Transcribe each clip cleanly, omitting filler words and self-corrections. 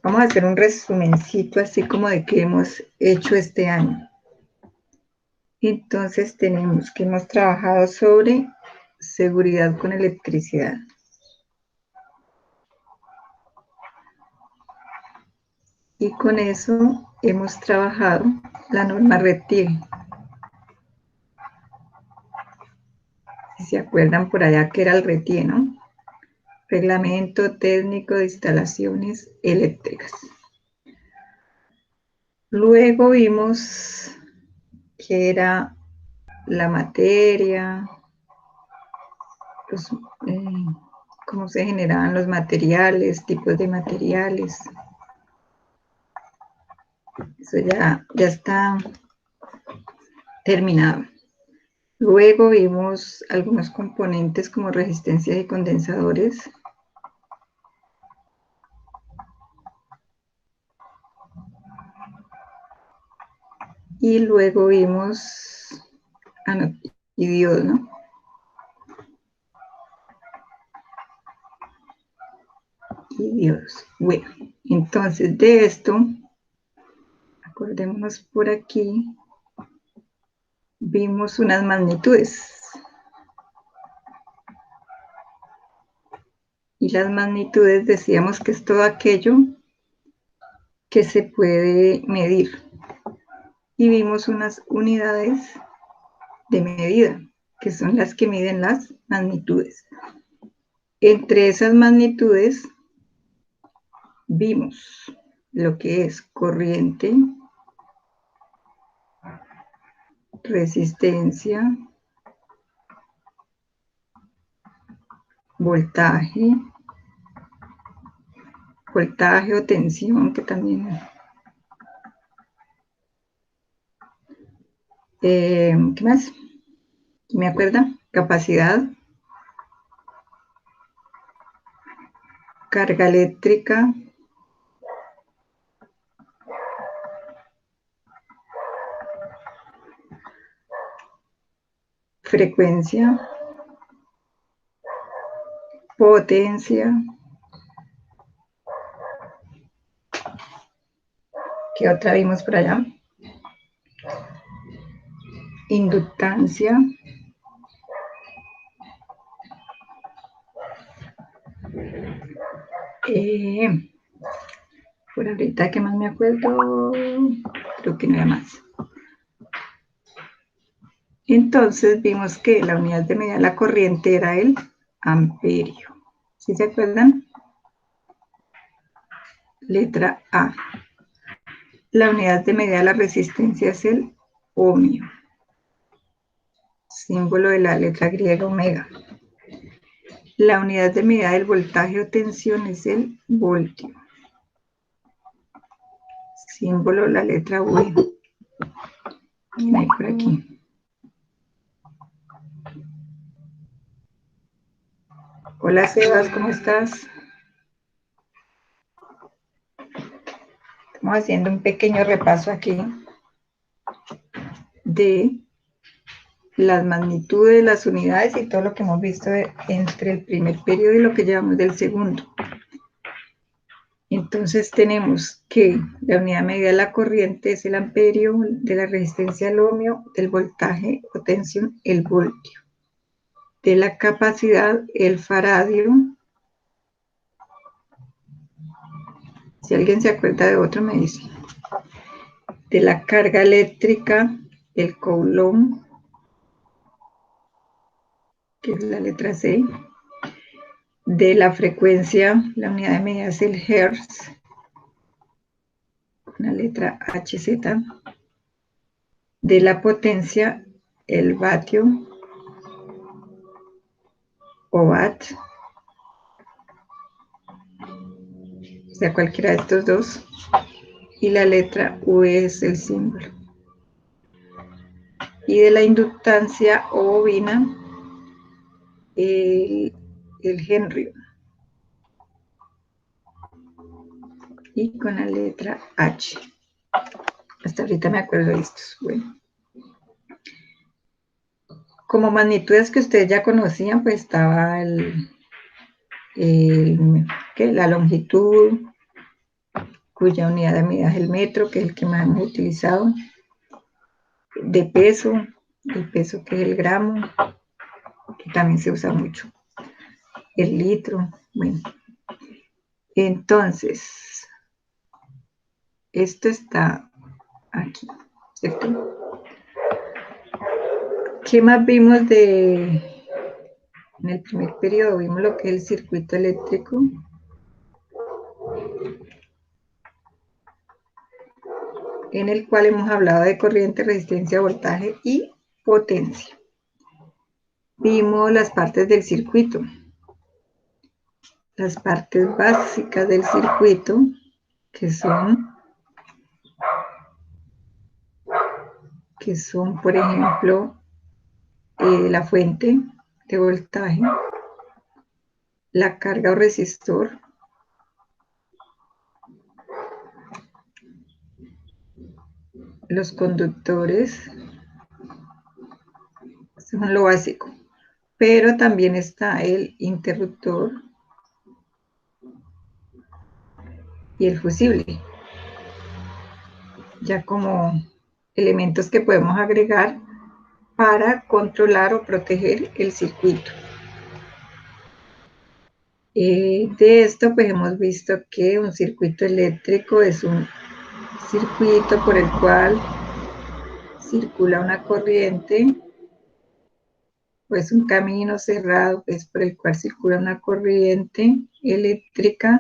Vamos a hacer un resumencito así como de qué hemos hecho este año. Entonces tenemos que hemos trabajado sobre seguridad con electricidad. Y con eso hemos trabajado la norma RETIE. Si se acuerdan por allá que era el RETIE, ¿no? Reglamento técnico de instalaciones eléctricas. Luego vimos que era la materia, los, cómo se generaban los materiales, tipos de materiales. Eso ya está terminado. Luego vimos algunos componentes como resistencias y condensadores. Y luego vimos, no, y diodos, ¿no? Y diodos. Bueno, entonces de esto, acordémonos por aquí, vimos unas magnitudes. Y las magnitudes decíamos que es todo aquello que se puede medir. Y vimos unas unidades de medida, que son las que miden las magnitudes. Entre esas magnitudes vimos lo que es corriente, resistencia, voltaje o tensión, que también ¿qué más? ¿Me acuerda? Capacidad, carga eléctrica, frecuencia, potencia. ¿Qué otra vimos por allá? Inductancia. Por ahorita que más me acuerdo, creo que no era más. Entonces vimos que la unidad de medida de la corriente era el amperio. ¿Sí se acuerdan? Letra A. La unidad de medida de la resistencia es el ohmio. Símbolo de la letra griega omega. La unidad de medida del voltaje o tensión es el voltio. Símbolo la letra V. Ahí por aquí. Hola Sebas, ¿cómo estás? Estamos haciendo un pequeño repaso aquí de las magnitudes, las unidades y todo lo que hemos visto entre el primer periodo y lo que llevamos del segundo. Entonces tenemos que la unidad medida de la corriente es el amperio, de la resistencia el ohmio, del voltaje o tensión el voltio, de la capacidad el faradio. Si alguien se acuerda de otro me dice. De la carga eléctrica el coulomb, que es la letra C. De la frecuencia, la unidad de medida es el hertz, una letra HZ. De la potencia, el vatio o watt, o sea, cualquiera de estos dos. Y la letra U es el símbolo. Y de la inductancia o bobina, el Henry. Y con la letra H. Hasta ahorita me acuerdo de estos. Bueno. Como magnitudes que ustedes ya conocían, pues estaba la longitud, cuya unidad de medida es el metro, que es el que más hemos utilizado, de peso, el peso que es el gramo, que también se usa mucho, el litro, bueno. Entonces, esto está aquí, ¿cierto? ¿Qué más vimos en el primer periodo? Vimos lo que es el circuito eléctrico. En el cual hemos hablado de corriente, resistencia, voltaje y potencia. Vimos las partes del circuito. Las partes básicas del circuito, que son, por ejemplo, la fuente de voltaje, la carga o resistor, los conductores, son lo básico. Pero también está el interruptor y el fusible, ya como elementos que podemos agregar para controlar o proteger el circuito. De esto pues hemos visto que un circuito eléctrico es un circuito por el cual circula una corriente, pues un camino cerrado pues por el cual circula una corriente eléctrica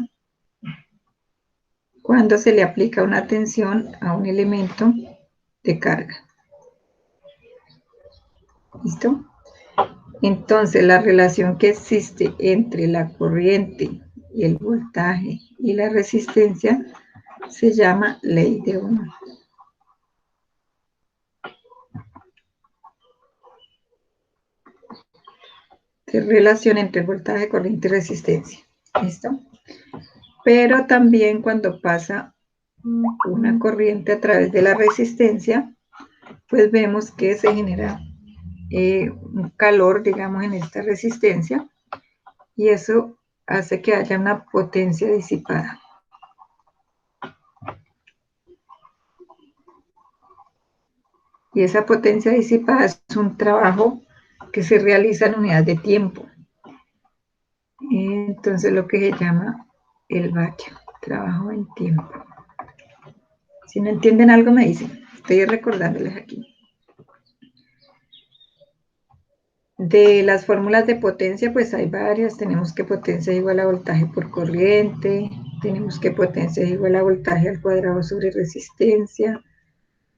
cuando se le aplica una tensión a un elemento de carga. ¿Listo? Entonces, la relación que existe entre la corriente y el voltaje y la resistencia se llama ley de Ohm. ¿Qué relación entre voltaje, corriente y resistencia? ¿Listo? Pero también cuando pasa una corriente a través de la resistencia, pues vemos que se genera un calor, digamos, en esta resistencia, y eso hace que haya una potencia disipada. Y esa potencia disipada es un trabajo que se realiza en unidades de tiempo. Entonces, lo que se llama el vatio, trabajo en tiempo. Si no entienden algo, me dicen. Estoy recordándoles aquí. De las fórmulas de potencia, pues hay varias. Tenemos que potencia es igual a voltaje por corriente. Tenemos que potencia es igual a voltaje al cuadrado sobre resistencia.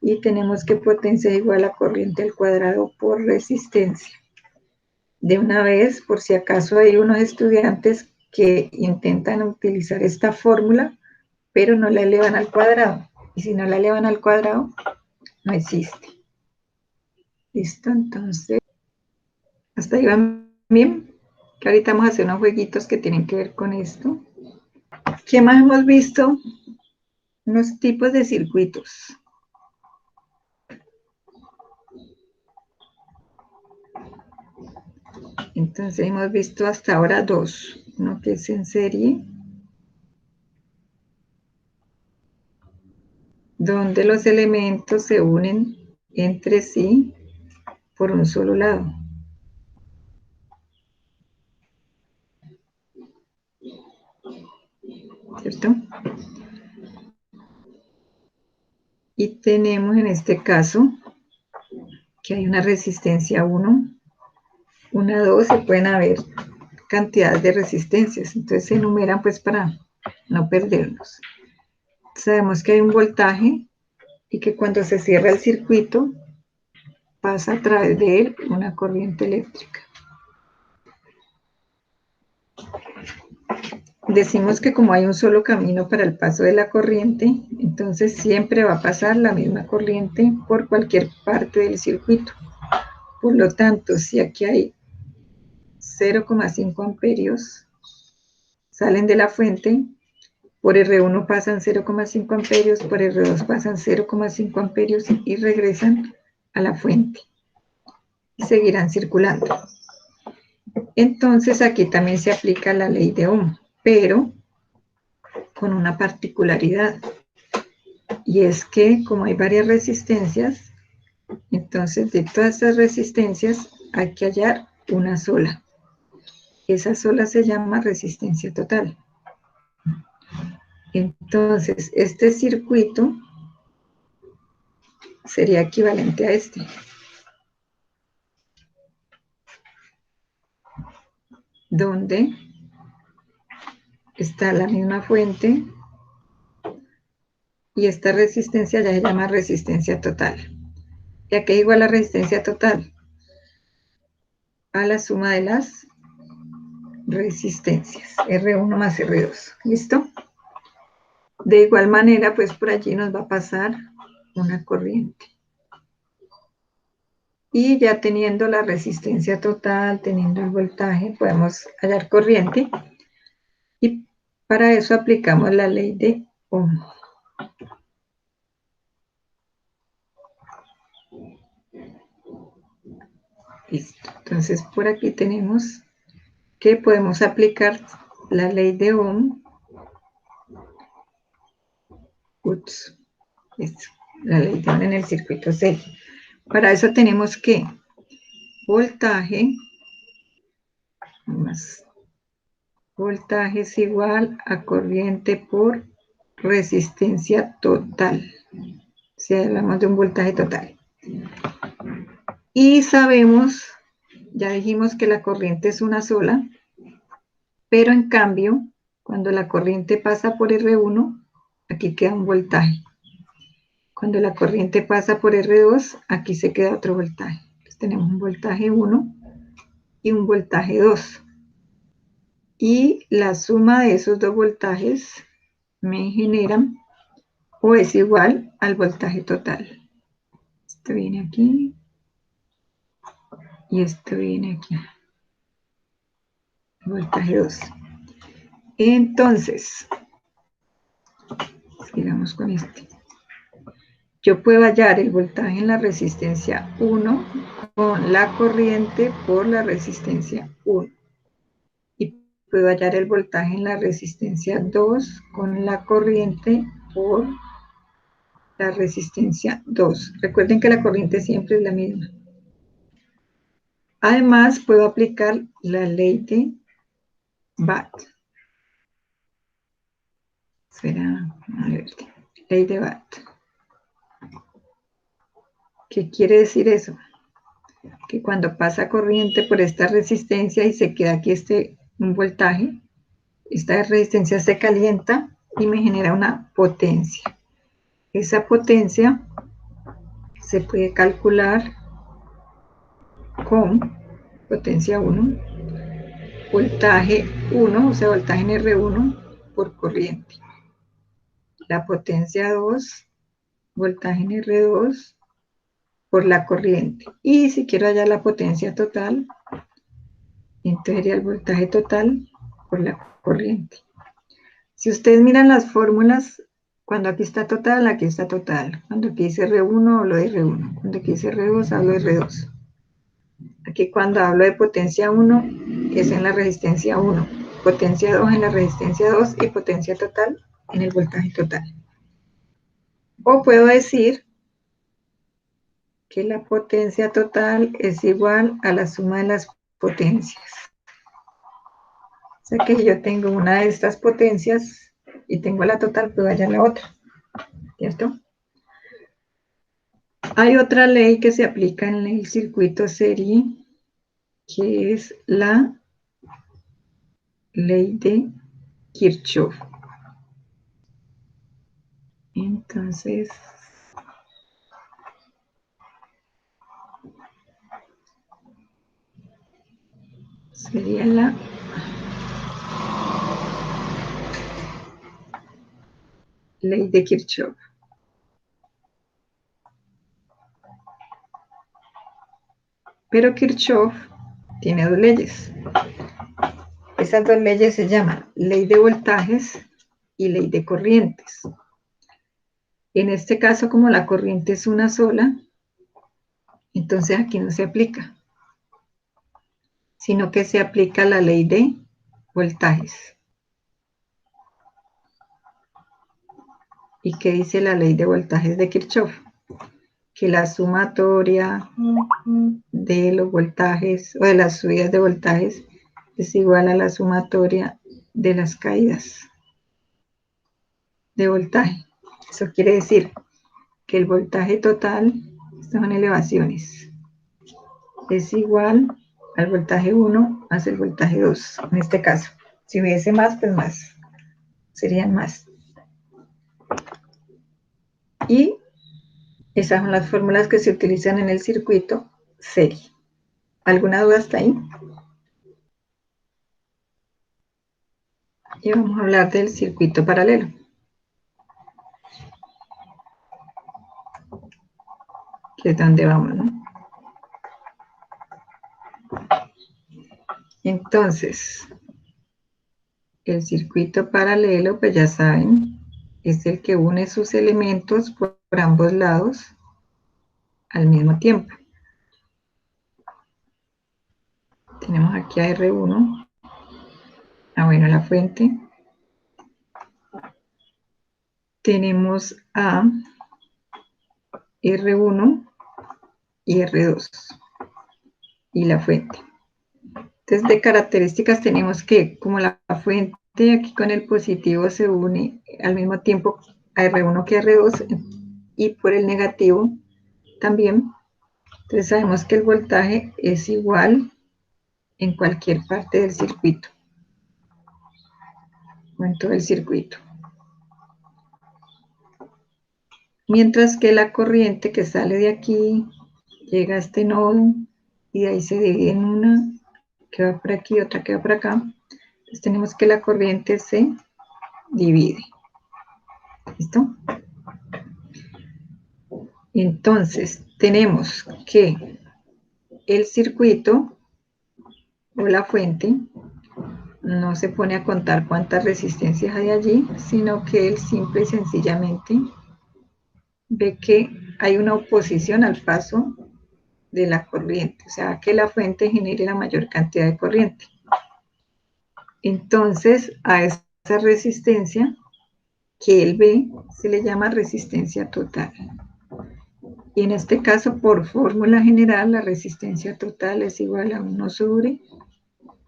Y tenemos que potencia es igual a corriente al cuadrado por resistencia. De una vez, por si acaso hay unos estudiantes que intentan utilizar esta fórmula, pero no la elevan al cuadrado. Y si no la elevan al cuadrado, no existe. ¿Listo? Entonces, hasta ahí van bien. Que ahorita vamos a hacer unos jueguitos que tienen que ver con esto. ¿Qué más hemos visto? Unos tipos de circuitos. Entonces hemos visto hasta ahora dos. Uno que es en serie, donde los elementos se unen entre sí por un solo lado. ¿Cierto? Y tenemos en este caso que hay una resistencia 1, una 2, se pueden haber cantidades de resistencias, entonces se enumeran pues para no perdernos. Sabemos que hay un voltaje y que cuando se cierra el circuito pasa a través de él una corriente eléctrica. Decimos que como hay un solo camino para el paso de la corriente, entonces siempre va a pasar la misma corriente por cualquier parte del circuito. Por lo tanto, si aquí hay 0,5 amperios, salen de la fuente, por R1 pasan 0,5 amperios, por R2 pasan 0,5 amperios y regresan a la fuente. Y seguirán circulando. Entonces aquí también se aplica la ley de Ohm, pero con una particularidad. Y es que como hay varias resistencias, entonces de todas estas resistencias hay que hallar una sola. Esa sola se llama resistencia total. Entonces, este circuito sería equivalente a este. Donde está la misma fuente y esta resistencia ya se llama resistencia total. ¿Y qué es igual la resistencia total? A la suma de las resistencias, R1 más R2. ¿Listo? De igual manera, pues por allí nos va a pasar una corriente. Y ya teniendo la resistencia total, teniendo el voltaje, podemos hallar corriente. Y para eso aplicamos la ley de Ohm. Listo. Entonces por aquí tenemos que podemos aplicar la ley de Ohm. Ups, esto, la ley de Ohm en el circuito serie. Para eso tenemos que voltaje más voltaje es igual a corriente por resistencia total. Si hablamos de un voltaje total. Y sabemos, ya dijimos que la corriente es una sola, pero en cambio, cuando la corriente pasa por R1, aquí queda un voltaje. Cuando la corriente pasa por R2, aquí se queda otro voltaje. Entonces tenemos un voltaje 1 y un voltaje 2. Y la suma de esos dos voltajes me generan o es igual al voltaje total. Esto viene aquí y esto viene aquí. Voltaje 2. Entonces, sigamos con este. Yo puedo hallar el voltaje en la resistencia 1 con la corriente por la resistencia 1. Y puedo hallar el voltaje en la resistencia 2 con la corriente por la resistencia 2. Recuerden que la corriente siempre es la misma. Además, puedo aplicar la ley de Watt. Espera, a ver, ley de Watt. ¿Qué quiere decir eso? Que cuando pasa corriente por esta resistencia y se queda aquí un voltaje, esta resistencia se calienta y me genera una potencia. Esa potencia se puede calcular con potencia 1, voltaje 1, o sea, voltaje en R1 por corriente. La potencia 2, voltaje en R2 por la corriente. Y si quiero hallar la potencia total, entonces sería el voltaje total por la corriente. Si ustedes miran las fórmulas, cuando aquí está total, aquí está total. Cuando aquí dice R1, hablo de R1. Cuando aquí dice R2, hablo de R2. Aquí cuando hablo de potencia 1, es en la resistencia 1. Potencia 2 en la resistencia 2 y potencia total en el voltaje total. O puedo decir que la potencia total es igual a la suma de las potencias. O sea que yo tengo una de estas potencias y tengo la total, puedo hallar la otra. ¿Cierto? Hay otra ley que se aplica en el circuito serie, que es la ley de Kirchhoff. Entonces, sería la ley de Kirchhoff. Pero Kirchhoff tiene dos leyes. Esas dos leyes se llaman ley de voltajes y ley de corrientes. En este caso, como la corriente es una sola, entonces aquí no se aplica, sino que se aplica la ley de voltajes. ¿Y qué dice la ley de voltajes de Kirchhoff? Que la sumatoria de los voltajes o de las subidas de voltajes es igual a la sumatoria de las caídas de voltaje. Eso quiere decir que el voltaje total, estas son elevaciones, es igual al voltaje 1 más el voltaje 2, en este caso. Si hubiese más, pues más, serían más. Y esas son las fórmulas que se utilizan en el circuito serie. ¿Alguna duda hasta ahí? Y vamos a hablar del circuito paralelo. Que es donde vamos, ¿no? Entonces, el circuito paralelo, pues ya saben, es el que une sus elementos por ambos lados al mismo tiempo. Tenemos aquí a R1, bueno, la fuente. Tenemos a R1 y R2 y la fuente. Entonces, de características tenemos que, como la fuente aquí con el positivo se une al mismo tiempo a R1 que a R2 y por el negativo también, entonces sabemos que el voltaje es igual en cualquier parte del circuito o en todo el circuito. Mientras que la corriente que sale de aquí llega a este nodo y de ahí se divide en una que va por aquí, otra que va por acá. Entonces tenemos que la corriente se divide. ¿Listo? Entonces tenemos que el circuito o la fuente no se pone a contar cuántas resistencias hay allí, sino que él simple y sencillamente ve que hay una oposición al paso de la corriente, o sea, que la fuente genere la mayor cantidad de corriente. Entonces, a esa resistencia que él ve se le llama resistencia total. Y en este caso, por fórmula general, la resistencia total es igual a 1 sobre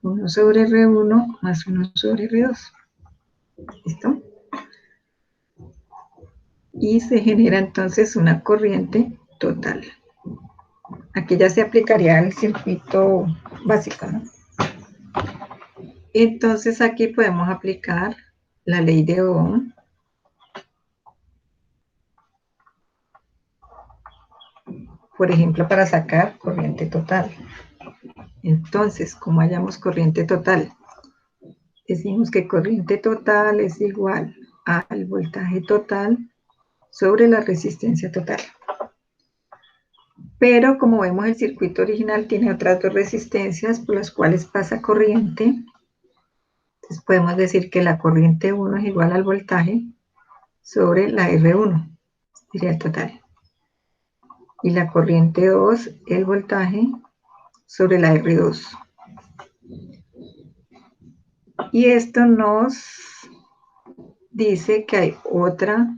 R1 más 1 sobre R2. ¿Listo? Y se genera entonces una corriente total. Aquí ya se aplicaría el circuito básico, ¿no? Entonces aquí podemos aplicar la ley de Ohm. Por ejemplo, para sacar corriente total. Entonces, como hallamos corriente total, decimos que corriente total es igual al voltaje total sobre la resistencia total. Pero como vemos, el circuito original tiene otras dos resistencias por las cuales pasa corriente. Entonces podemos decir que la corriente 1 es igual al voltaje sobre la R1, sería el total. Y la corriente 2, el voltaje sobre la R2. Y esto nos dice que hay otra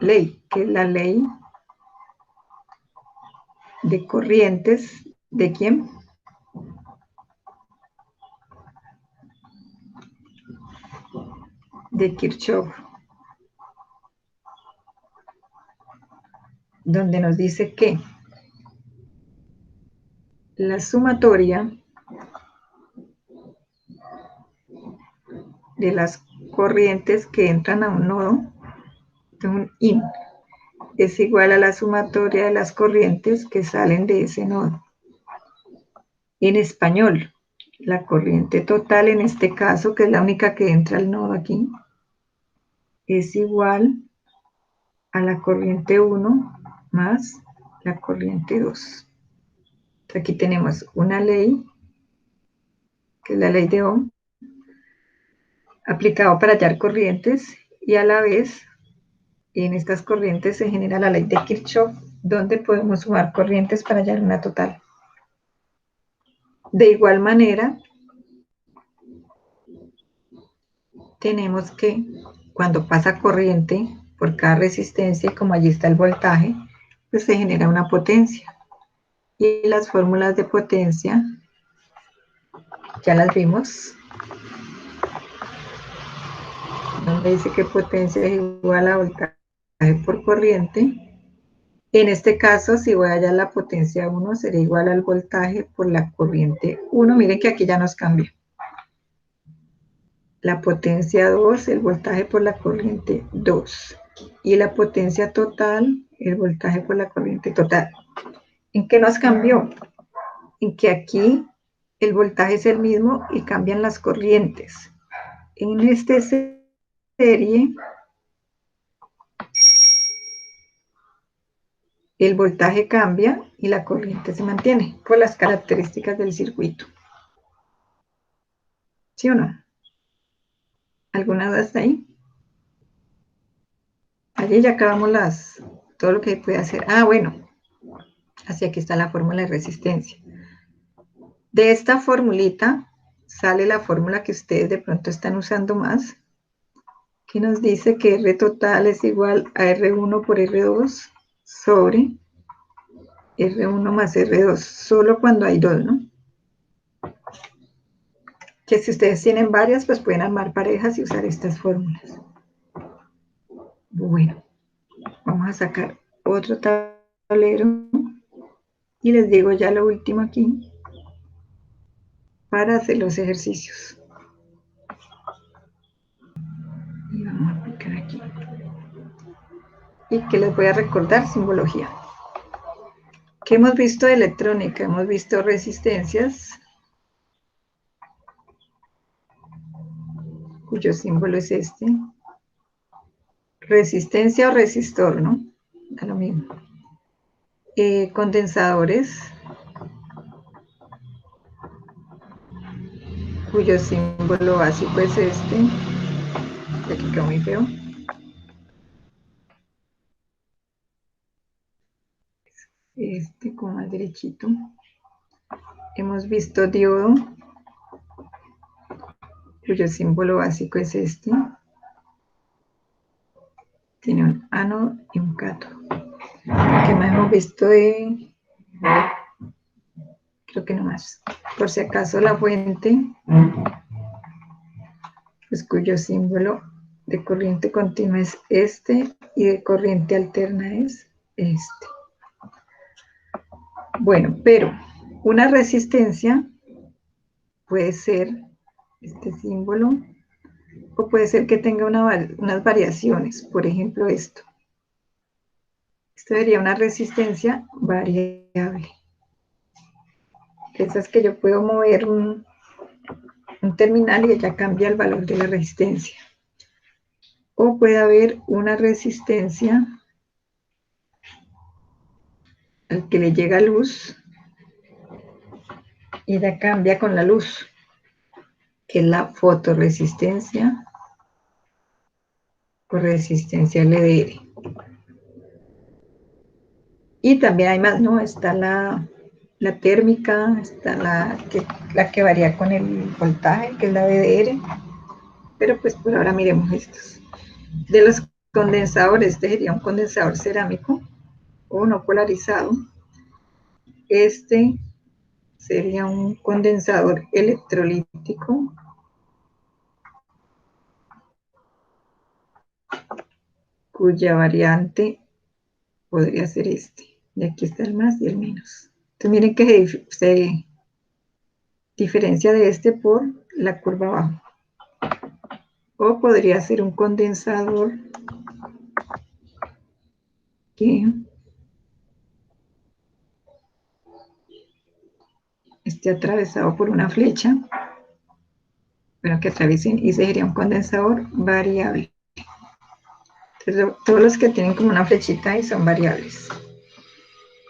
ley, que es la ley de corrientes. ¿De quién? De Kirchhoff, donde nos dice que la sumatoria de las corrientes que entran a un nodo de un IN es igual a la sumatoria de las corrientes que salen de ese nodo. En español, la corriente total en este caso, que es la única que entra al nodo aquí, es igual a la corriente 1 más la corriente 2. Aquí tenemos una ley, que es la ley de Ohm, aplicado para hallar corrientes, y a la vez en estas corrientes se genera la ley de Kirchhoff, donde podemos sumar corrientes para hallar una total. De igual manera, tenemos que cuando pasa corriente por cada resistencia, y como allí está el voltaje, pues se genera una potencia. Y las fórmulas de potencia ya las vimos, donde dice que potencia es igual a voltaje por corriente. En este caso, si voy allá a la potencia 1, será igual al voltaje por la corriente 1. Miren que aquí ya nos cambia. La potencia 2, el voltaje por la corriente 2. Y la potencia total, el voltaje por la corriente total. ¿En qué nos cambió? En que aquí el voltaje es el mismo y cambian las corrientes. En esta serie, el voltaje cambia y la corriente se mantiene por las características del circuito. ¿Sí o no? ¿Alguna duda hasta ahí? Allí ya acabamos todo lo que se puede hacer. Ah, bueno, así aquí está la fórmula de resistencia. De esta formulita sale la fórmula que ustedes de pronto están usando más, que nos dice que R total es igual a R1 por R2 sobre R1 más R2, solo cuando hay dos, ¿no? Que si ustedes tienen varias, pues pueden armar parejas y usar estas fórmulas. Bueno, vamos a sacar otro tablero y les digo ya lo último aquí para hacer los ejercicios. Y vamos a aplicar aquí. Y que les voy a recordar simbología. ¿Qué hemos visto de electrónica? Hemos visto resistencias, cuyo símbolo es este. Resistencia o resistor, ¿no? Da lo mismo. Condensadores, cuyo símbolo básico es este. Y aquí quedó muy feo. Este con más derechito. Hemos visto diodo, cuyo símbolo básico es este. Tiene un ánodo y un cátodo. ¿Qué más hemos visto de...? Creo que no más. Por si acaso la fuente, pues cuyo símbolo de corriente continua es este y de corriente alterna es este. Bueno, pero una resistencia puede ser este símbolo o puede ser que tenga unas variaciones. Por ejemplo, esto. Esto sería una resistencia variable. Esa es que yo puedo mover un terminal y ella cambia el valor de la resistencia. O puede haber una resistencia al que le llega luz y ella cambia con la luz, que es la fotorresistencia o resistencia LDR. Y también hay más, ¿no? Está la térmica, está la que varía con el voltaje, que es la VDR. Pero pues por ahora miremos estos. De los condensadores, este sería un condensador cerámico o no polarizado. Este sería un condensador electrolítico, cuya variante podría ser este. Y aquí está el más y el menos. Entonces miren que se diferencia de este por la curva abajo. O podría ser un condensador que esté atravesado por una flecha, pero que atraviesen, y sería un condensador variable. Entonces, todos los que tienen como una flechita ahí son variables.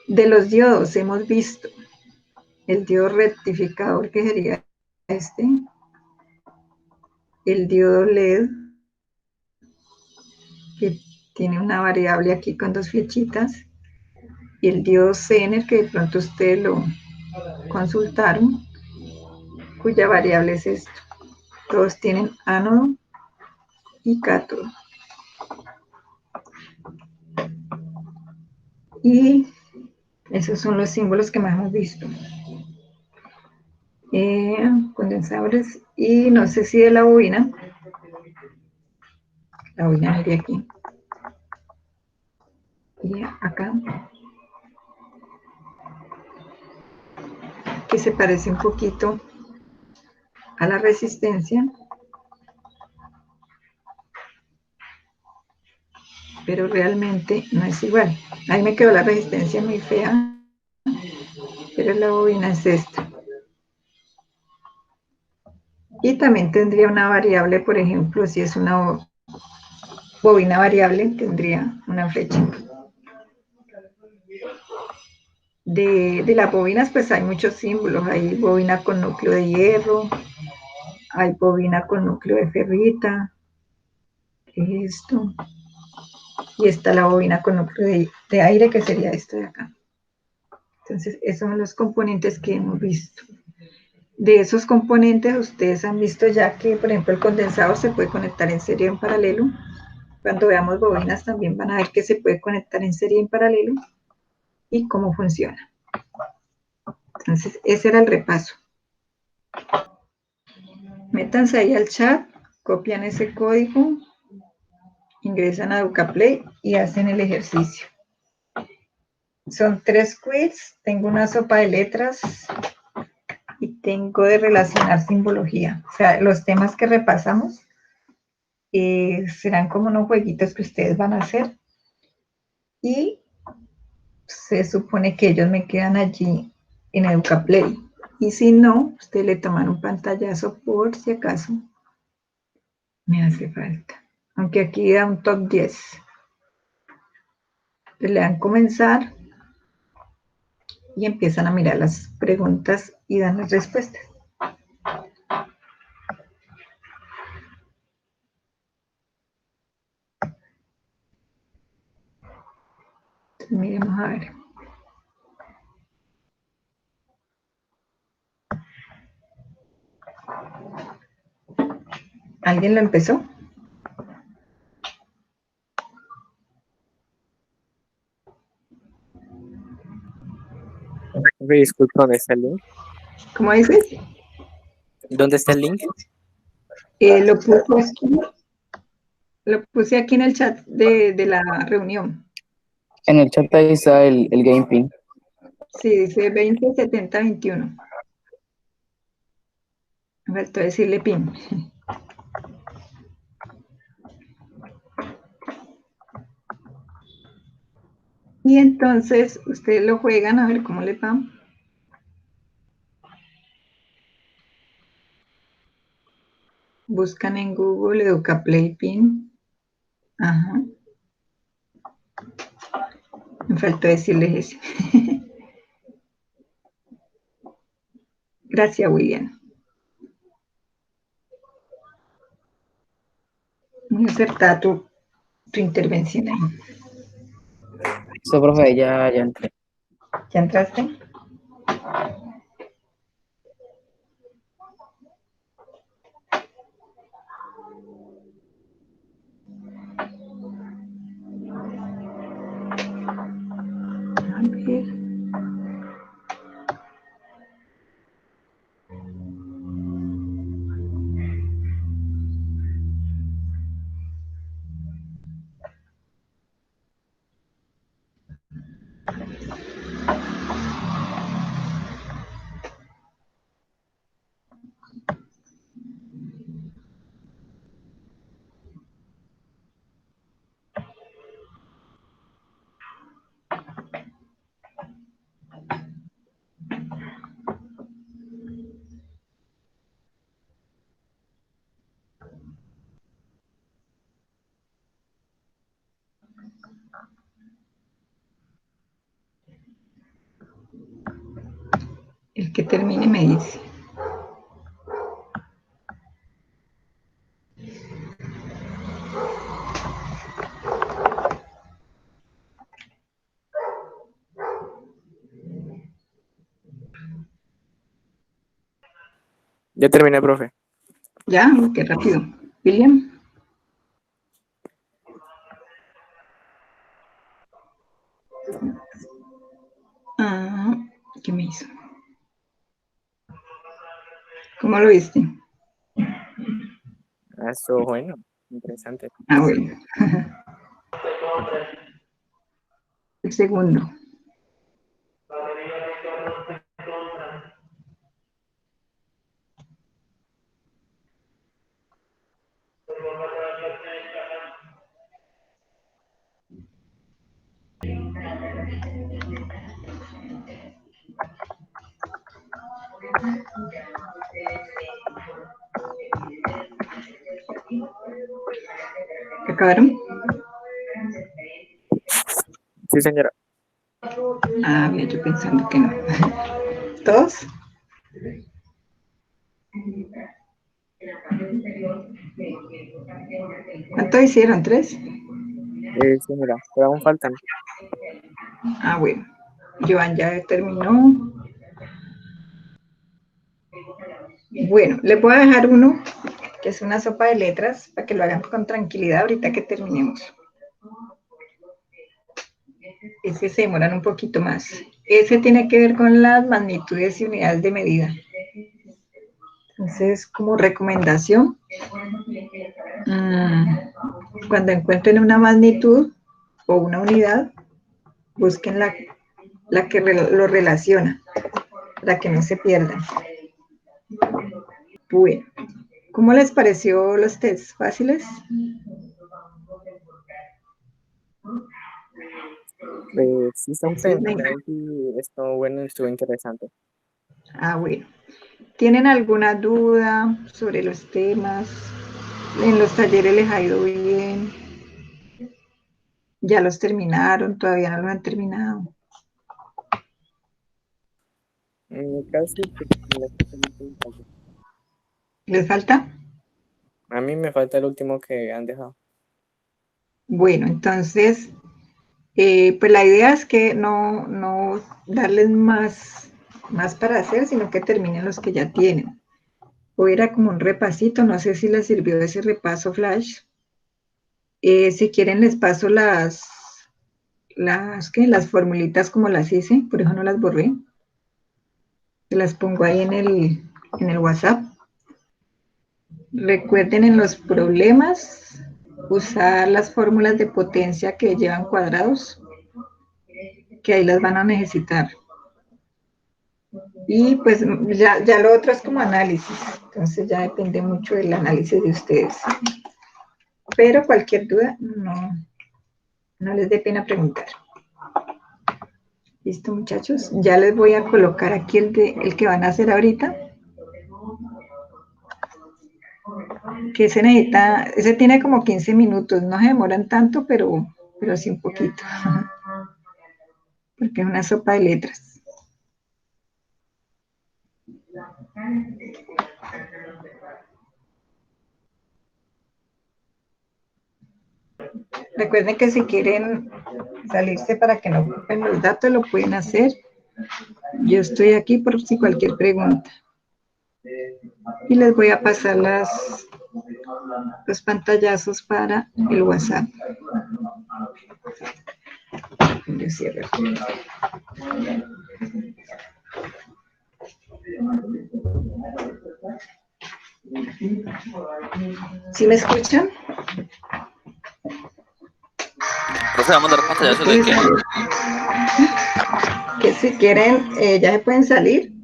De los diodos hemos visto el diodo rectificador, que sería este, el diodo LED, que tiene una variable aquí con dos flechitas, y el diodo Zener, que de pronto ustedes lo consultaron, cuya variable es esto. Todos tienen ánodo y cátodo. Y esos son los símbolos que más hemos visto. Condensadores, y no sé si de la bobina iría aquí. Y acá. Que se parece un poquito a la resistencia, pero realmente no es igual. Ahí me quedó la resistencia muy fea, pero la bobina es esta. Y también tendría una variable, por ejemplo, si es una bobina variable, tendría una flecha. De las bobinas, pues hay muchos símbolos. Hay bobina con núcleo de hierro, hay bobina con núcleo de ferrita, ¿qué es esto? Y está la bobina con núcleo de aire, que sería esto de acá. Entonces, esos son los componentes que hemos visto. De esos componentes, ustedes han visto ya que, por ejemplo, el condensador se puede conectar en serie o en paralelo. Cuando veamos bobinas también van a ver que se puede conectar en serie y en paralelo y cómo funciona. Entonces, ese era el repaso. Métanse ahí al chat, copian ese código, ingresan a Educaplay y hacen el ejercicio. Son 3 quiz, tengo una sopa de letras y tengo de relacionar simbología. O sea, los temas que repasamos serán como unos jueguitos que ustedes van a hacer y se supone que ellos me quedan allí en Educaplay. Y si no, ustedes le toman un pantallazo por si acaso me hace falta. Aunque aquí da un top 10. Le dan comenzar y empiezan a mirar las preguntas y dan las respuestas. Entonces, miremos a ver. ¿Alguien lo empezó? Disculpa, ¿dónde está el link? ¿Cómo dices? ¿Dónde está el link? Lo puse aquí en el chat de la reunión. En el chat ahí está el game pin. Sí, dice 207021. Me faltó decirle pin. Y entonces ustedes lo juegan a ver cómo les va. Buscan en Google Educaplay Pin. Ajá. Me faltó decirles eso. Gracias, William. Muy acertada tu intervención ahí. Eso, profe, ya entré. ¿Ya entraste? A ver. El que termine me dice. Ya terminé, profe. ¿Ya? Qué rápido. William. Ah, ¿qué me hizo? ¿Cómo lo viste? Eso, bueno, interesante. Ah, bueno. El segundo. ¿Acabaron? Sí, señora. Ah, bien, yo pensando que no. ¿Todos? ¿Cuánto hicieron? ¿3? Señora, pero aún faltan. Ah, bueno. Joan ya terminó. Bueno, les voy a dejar uno, que es una sopa de letras, para que lo hagan con tranquilidad ahorita que terminemos. Ese se demoran un poquito más. Ese tiene que ver con las magnitudes y unidades de medida. Entonces, como recomendación, cuando encuentren una magnitud o una unidad, busquen la que lo relaciona, para que no se pierdan. Bueno, ¿cómo les pareció los tests? ¿Fáciles? Sí, está Entonces, usted. venga. Sí, estuvo bueno, estuvo interesante. Ah, bueno. ¿Tienen alguna duda sobre los temas? ¿En los talleres les ha ido bien? ¿Ya los terminaron? ¿Todavía no los han terminado? Casi que me falta el último taller. ¿Les falta? A mí me falta el último que han dejado. Bueno, entonces, pues la idea es que no darles más para hacer, sino que terminen los que ya tienen. Hoy era como un repasito, no sé si les sirvió ese repaso flash. Si quieren les paso las formulitas como las hice, por eso no las borré. Se las pongo ahí en el WhatsApp. Recuerden en los problemas usar las fórmulas de potencia que llevan cuadrados, que ahí las van a necesitar. Y pues ya lo otro es como análisis, entonces ya depende mucho del análisis de ustedes. Pero cualquier duda, no les dé pena preguntar. ¿Listo, muchachos? Ya les voy a colocar aquí el que van a hacer ahorita. Que ese tiene como 15 minutos, no se demoran tanto, pero sí un poquito. Porque es una sopa de letras. Recuerden que si quieren salirse para que no ocupen los datos, lo pueden hacer. Yo estoy aquí por si cualquier pregunta. Y les voy a pasar los pantallazos para el WhatsApp. Yo cierro. ¿Sí me escuchan? Profe, vamos a dar pantallazos de qué. Que si quieren, ya se pueden salir.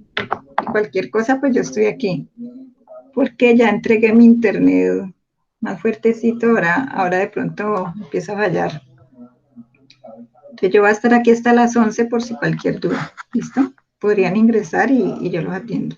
Cualquier cosa, pues yo estoy aquí. Porque ya entregué mi internet más fuertecito, ahora de pronto empieza a fallar. Entonces yo voy a estar aquí hasta las 11 por si cualquier duda. ¿Listo? Podrían ingresar y yo los atiendo.